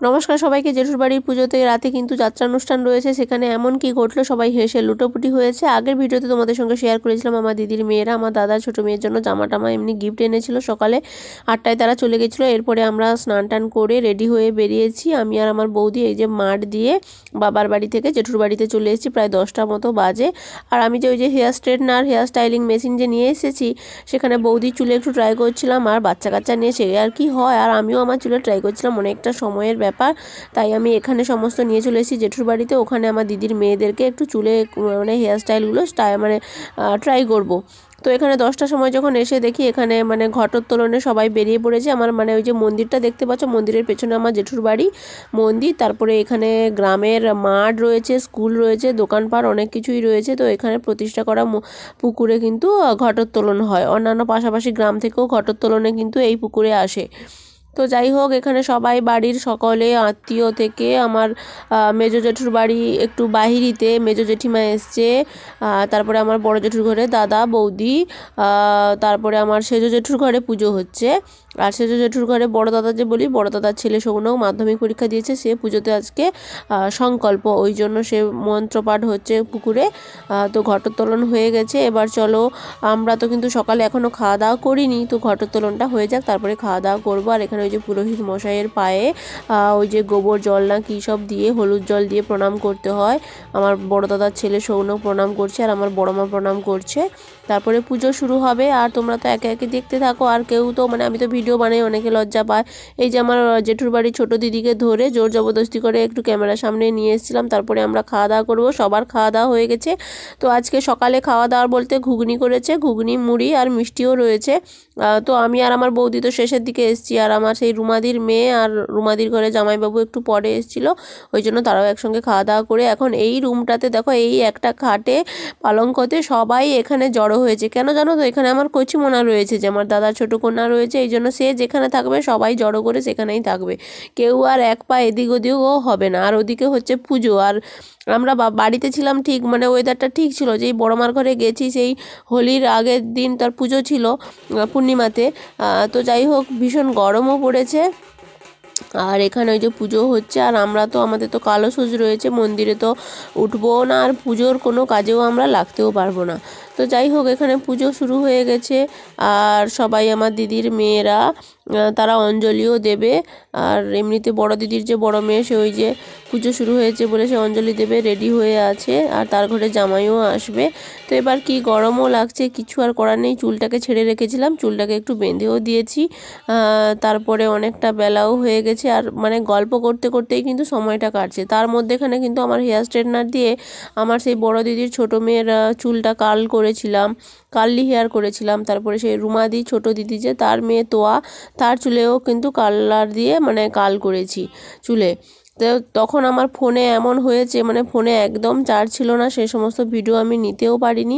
নমস্কার সবাইকে। জেঠুর বাড়ির পুজোতে রাতে কিন্তু যাত্রা অনুষ্ঠান রয়েছে, সেখানে এমন কি ঘটলো সবাই হেসে লুটোপুটি হয়েছে। আগের ভিডিওতে তোমাদের সঙ্গে শেয়ার করেছিলাম আমার দিদির মেয়েরা আমার দাদার ছোটো মেয়ের জন্য জামা টামা এমনি গিফট এনেছিল। সকালে 8টায় তারা চলে গেছিলো। এরপরে আমরা স্নান টান করে রেডি হয়ে বেরিয়েছি। আমি আর আমার বৌদি এই যে মাঠ দিয়ে বাবার বাড়ি থেকে জেঠুর বাড়িতে চলে এসেছি। প্রায় 10টা মতো বাজে। আর আমি যে ওই যে hair straightener hair styling machine যে নিয়ে এসেছি, সেখানে বৌদির চুলে একটু ট্রাই করছিলাম। আর বাচ্চা কাচ্চা নিয়ে সে আর কি হয়, আর আমিও আমার চুলে ট্রাই করছিলাম। অনেকটা সময়ের ব্যাপার, তাই আমি এখানে সমস্ত নিয়ে চলে এসেছি জেঠুর বাড়িতে। ওখানে আমার দিদির মেয়েদেরকে একটু চুলে মানে হেয়ার স্টাইলগুলো মানে ট্রাই করব। তো এখানে 10টার সময় যখন এসে দেখি এখানে মানে ঘটোত্তোলনে সবাই বেরিয়ে পড়েছে। আমার মানে ওই যে মন্দিরটা দেখতে পাচ্ছ, মন্দিরের পেছনে আমার জেঠুর বাড়ি মন্দির। তারপরে এখানে গ্রামের মাঠ রয়েছে, স্কুল রয়েছে, দোকানপাট অনেক কিছুই রয়েছে। তো এখানে প্রতিষ্ঠা করা পুকুরে কিন্তু ঘটোত্তোলন হয়। অন্যান্য পাশাপাশি গ্রাম থেকেও ঘটোত্তোলনে কিন্তু এই পুকুরে আসে। তো যাই হোক, এখানে সবাই বাড়ির সকলে আত্মীয় থেকে আমার মেজো জেঠুর বাড়ি একটু বাহিরিতে মেজো জেঠিমা এসছে। তারপরে আমার বড় জেঠুর ঘরে দাদা বৌদি, তারপরে আমার সেজো জেঠুর ঘরে পুজো হচ্ছে। আর সেজো জেঠুর ঘরে বড় দাদা যে বলি, বড় দাদার ছেলে সৌনক মাধ্যমিক পরীক্ষা দিয়েছে, সে পুজোতে আজকে সংকল্প, ওই জন্য সে মন্ত্রপাঠ হচ্ছে পুকুরে। তো ঘটোত্তোলন হয়ে গেছে। এবার চলো, আমরা তো কিন্তু সকালে এখনও খাওয়া দাওয়া করিনি, তো ঘটোত্তোলনটা হয়ে যাক তারপরে খাওয়া দাওয়া করবো। আর এখানে ওই যে পুরোহিত মশাইয়ের পায়ে ওই যে গোবর জল না কী সব দিয়ে হলুদ জল দিয়ে প্রণাম করতে হয়। আমার বড় দাদার ছেলে সৌনক প্রণাম করছে আর আমার বড় মা প্রণাম করছে। তারপরে পুজো শুরু হবে। আর তোমরা তো একে একে দেখতে থাকো। আর কেউ তো মানে আমি তো ভিডিও বানাই, অনেকে লজ্জা পায়। এই যে আমার জেঠুর বাড়ির ছোটো দিদিকে ধরে জোর জবরদস্তি করে একটু ক্যামেরার সামনে নিয়ে এসেছিলাম। তারপরে আমরা খাওয়া দাওয়া করবো। সবার খাওয়া দাওয়া হয়ে গেছে। তো আজকে সকালে খাওয়া দাওয়া বলতে ঘুগনি করেছে, ঘুগনি মুড়ি আর মিষ্টিও রয়েছে। তো আমি আর আমার বৌদি তো শেষের দিকে এসেছি। আর আমার সেই রুমাদির মেয়ে আর রুমাদির ঘরে জামাইবাবু একটু পরে এসেছিলো, ওই জন্য তারাও একসঙ্গে খাওয়া দাওয়া করে এখন এই রুমটাতে দেখো, এই একটা খাটে পালঙ্কতে সবাই এখানে জড়ো হয়েছে। কেন জানো তো, এখানে আমার কচিমোনা রয়েছে, যে আমার দাদার ছোটো কন্যা রয়েছে, এই জন্য সে যেখানে থাকবে সবাই জড়ো করে সেখানেই থাকবে। কেউ আর এক পা এদিক ওদিকও হবে না। আর ওদিকে হচ্ছে পুজো। আর আমরা বাড়িতে ছিলাম ঠিক, মানে ওয়েদারটা ঠিক ছিল। যেই বড়মার ঘরে গেছি সেই হোলির আগের দিন তার পুজো ছিল পূর্ণিমাতে। তো যাই হোক, ভীষণ গরমও পড়েছে। আর এখানে ওই যে পুজো হচ্ছে। আর আমরা তো আমাদের তো কালো সুজ রয়েছে, মন্দিরে তো উঠবো না, আর পুজোর কোনো কাজেও আমরা লাগতেও পারবো না। তো যাই হোক, এখানে পুজো শুরু হয়ে গেছে। আর সবাই আমার দিদির মেয়েরা তারা অঞ্জলিও দেবে। আর এমনিতে বড় দিদির যে বড় মেয়ে, সে ওই যে পুজো শুরু হয়েছে বলে সে অঞ্জলি দেবে রেডি হয়ে আছে। আর তার ঘরে জামাইও আসবে। তো এবার কি গরমও লাগছে, কিছু আর করার নেই। চুলটাকে ছেড়ে রেখেছিলাম, চুলটাকে একটু বেঁধেও দিয়েছি। তারপরে অনেকটা বেলাও হয়ে গেছে। আর মানে গল্প করতে করতেই কিন্তু সময়টা কাটছে। তার মধ্যেখানে কিন্তু আমার হেয়ার স্ট্রেটনার দিয়ে আমার সেই বড় দিদির ছোটো মেয়ের চুলটা কার্ল করেছিলাম, কার্লি হেয়ার করেছিলাম। তারপরে সেই রুমাদি ছোটো দিদি যে তার মেয়ে তোয়া, তার চুলেও কিন্তু কালার দিয়ে মানে কাল করেছি চুলে। তো তখন আমার ফোনে এমন হয়েছে, মানে ফোনে একদম চার্জ ছিল না, সে সমস্ত ভিডিও আমি নিতেও পারিনি।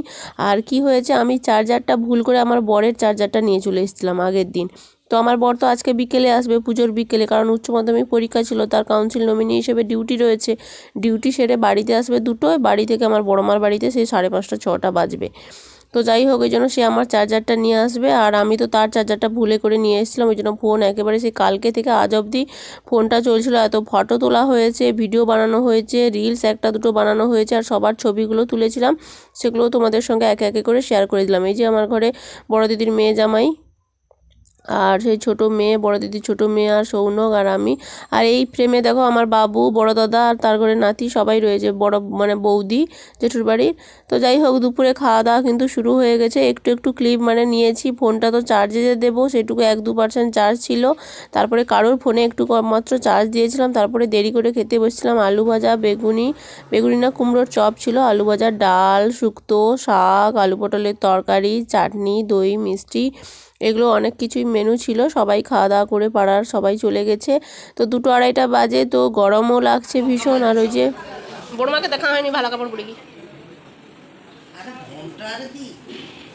আর কি হয়েছে, আমি চার্জারটা ভুল করে আমার বরের চার্জারটা নিয়ে চলে এসেছিলাম আগের দিন। তো আমার বর তো আজকে বিকেলে আসবে, পুজোর বিকেলে, কারণ উচ্চ মাধ্যমিক পরীক্ষা ছিল, তার কাউন্সিল নমিনি হিসেবে ডিউটি রয়েছে। ডিউটি সেরে বাড়িতে আসবে 2টোয়, বাড়ি থেকে আমার বড়মার বাড়িতে সেই 5:30 6টা বাজবে। তো যাই হোক, ওই জন্য সে আমার চার্জারটা নিয়ে আসবে। আর আমি তো তার চার্জারটা ভুলে করে নিয়ে এসেছিলাম, ওই জন্য ফোন একেবারে সেই কালকে থেকে আজ অবধি ফোনটা চলছিল। এত ফটো তোলা হয়েছে, ভিডিও বানানো হয়েছে, রিলস একটা দুটো বানানো হয়েছে, আর সবার ছবিগুলো তুলেছিলাম, সেগুলো তোমাদের সঙ্গে একে একে করে শেয়ার করে দিলাম। এই যে আমার ঘরে বড় দিদির মেয়ে জামাই, আর সেই ছোটো মেয়ে, বড় দিদির ছোটো মেয়ে, আর সৌনক, আর আমি। আর এই ফ্রেমে দেখো আমার বাবু, বড় দাদা, আর তার ঘরে নাতি সবাই রয়েছে, বড় মানে বৌদি জেঠুর বাড়ির। তো যাই হোক, দুপুরে খাওয়া দাওয়া কিন্তু শুরু হয়ে গেছে। একটু একটু ক্লিপ মানে নিয়েছি, ফোনটা তো চার্জে দেবো, সেটুকু 1-2% চার্জ ছিল। তারপরে কারোর ফোনে একটু মাত্র চার্জ দিয়েছিলাম। তারপরে দেরি করে খেতে বসছিলাম। আলু ভাজা, বেগুনি না কুমড়োর চপ ছিল, আলু ভাজা, ডাল, শুক্তো, শাক, আলু পটলের তরকারি, চাটনি, দই, মিষ্টি, এগুলো অনেক কিছুই মেনু ছিল। সবাই খাওয়া দাওয়া করে পাড়ার সবাই চলে গেছে। তো 2-2:30 বাজে। তো গরমও লাগছে ভীষণ। আর ওই যে বড়মাকে দেখা হয়নি, ভালো কাপড় পরে কি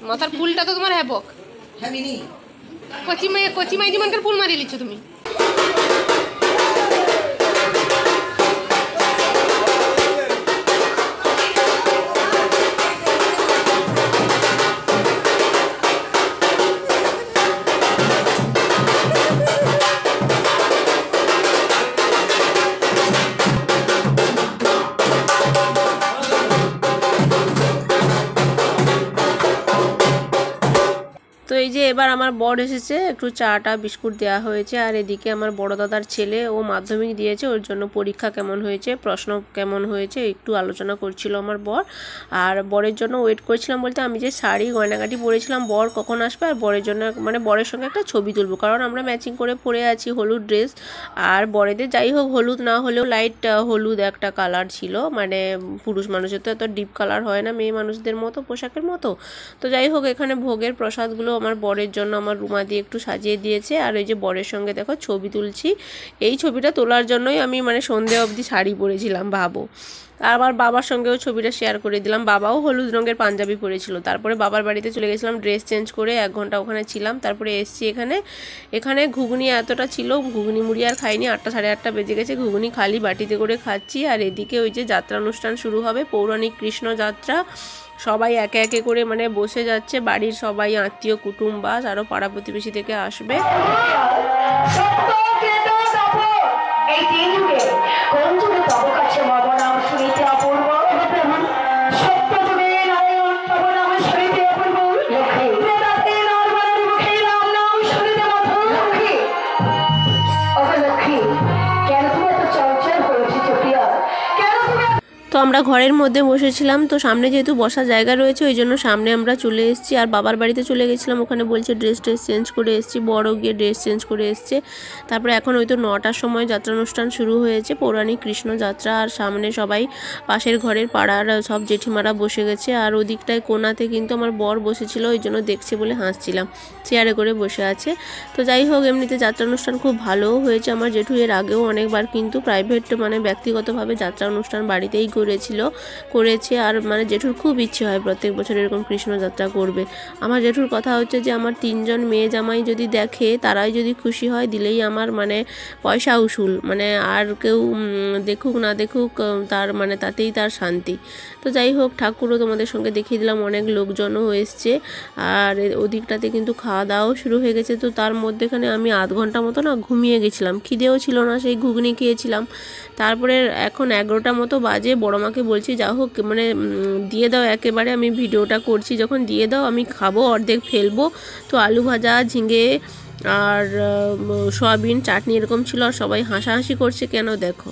মাথার ফুলটা তো তোমার হ্যাপক কচি মাই জীবনকার ফুল মারিয়ে লিচ্ছ তুমি। এবার আমার বর এসেছে, একটু চাটা বিস্কুট দেওয়া হয়েছে। আর এদিকে আমার বড় দাদার ছেলে, ও মাধ্যমিক দিয়েছে, ওর জন্য পরীক্ষা কেমন হয়েছে, প্রশ্ন কেমন হয়েছে একটু আলোচনা করছিল আমার বর। আর বরের জন্য ওয়েট করছিলাম, বলতে আমি যে শাড়ি গয়নাগাটি পরেছিলাম বর কখন আসবে, আর বরের জন্য মানে বরের সঙ্গে একটা ছবি তুলবো, কারণ আমরা ম্যাচিং করে পরে আছি হলুদ ড্রেস। আর বরেদের যাই হোক হলুদ না হলেও লাইট হলুদ একটা কালার ছিল, মানে পুরুষ মানুষের তো এত ডিপ কালার হয় না মেয়ে মানুষদের মতো পোশাকের মতো। তো যাই হোক এখানে ভোগের প্রসাদগুলো আমার বরের জন্য আমার রুমা দিয়ে একটু সাজিয়ে দিয়েছে। আর ওই যে বরের সঙ্গে দেখো ছবি তুলছি, এই ছবিটা তোলার জন্যই আমি মানে সন্ধে অবধি শাড়ি পরেছিলাম ভাবো। আমার বাবার সঙ্গেও ছবিটা শেয়ার করে দিলাম, বাবাও হলুদ রঙের পাঞ্জাবি পরেছিল। তারপরে বাবার বাড়িতে চলে গেছিলাম, ড্রেস চেঞ্জ করে 1 ঘন্টা ওখানে ছিলাম। তারপরে এসছি এখানে ঘুগনি এতটা ছিল, ঘুগনি মুড়ি আর খাইনি, 8টা সাড়ে 8টা বেজে গেছে, ঘুগনি খালি বাটিতে করে খাচ্ছি। আর এদিকে ওই যে যাত্রা অনুষ্ঠান শুরু হবে, পৌরাণিক কৃষ্ণ যাত্রা, সবাই একে একে করে মানে বসে যাচ্ছে, বাড়ির সবাই আত্মীয় কুটুম বাস আরও পাড়া প্রতিবেশী থেকে আসবে। তো আমরা ঘরের মধ্যে বসেছিলাম, তো সামনে যেহেতু বসার জায়গা রয়েছে ওই জন্য সামনে আমরা চলে এসেছি। আর বাবার বাড়িতে চলে গেছিলাম, ওখানে বলছে ড্রেস চেঞ্জ করে এসেছি, বড় গিয়ে ড্রেস চেঞ্জ করে এসছে। তারপরে এখন ওই তো 9টার সময় যাত্রা অনুষ্ঠান শুরু হয়েছে, পৌরাণিক কৃষ্ণ যাত্রা। আর সামনে সবাই পাশের ঘরের পাড়ার সব জেঠিমারা বসে গেছে। আর ওদিকটায় কোনাতে কিন্তু আমার বর বসেছিল, ওই জন্য দেখছে বলে হাসছিলাম, চেয়ারে করে বসে আছে। তো যাই হোক এমনিতে যাত্রা অনুষ্ঠান খুব ভালোও হয়েছে। আমার জেঠু এর আগেও অনেকবার কিন্তু প্রাইভেট মানে ব্যক্তিগতভাবে যাত্রা অনুষ্ঠান বাড়িতেই করেছে। আর মানে জেঠুর খুব ইচ্ছে হয় প্রত্যেক বছর এরকম কৃষ্ণযাত্রা করবে। আমার জেঠুর কথা হচ্ছে যে আমার 3জন মেয়ে জামাই যদি দেখে, তারাই যদি খুশি হয়, দিলেই আমার মানে পয়সা উসুল, মানে আর কেউ দেখুক না দেখুক তার মানে তাতেই তার শান্তি। তো যাই হোক ঠাকুরও তোমাদের সঙ্গে দেখিয়ে দিলাম, অনেক লোকজনও এসছে। আর ওদিকটাতে কিন্তু খাওয়া দাওয়াও শুরু হয়ে গেছে। তো তার মধ্যেখানে আমি আধ ঘন্টা মতো না ঘুমিয়ে গেছিলাম, খিদেও ছিল না, সেই ঘুগনি খেয়েছিলাম। তারপরে এখন 11টা মতো বাজে, বড় মাকে বলছি যা হোক মানে দিয়ে দাও, একেবারে আমি ভিডিওটা করছি যখন দিয়ে দাও, আমি খাবো, অর্ধেক ফেলবো। তো আলু ভাজা, ঝিঙে আর সয়াবিন চাটনি এরকম ছিল। আর সবাই হাসাহাসি করছে, কেন দেখো।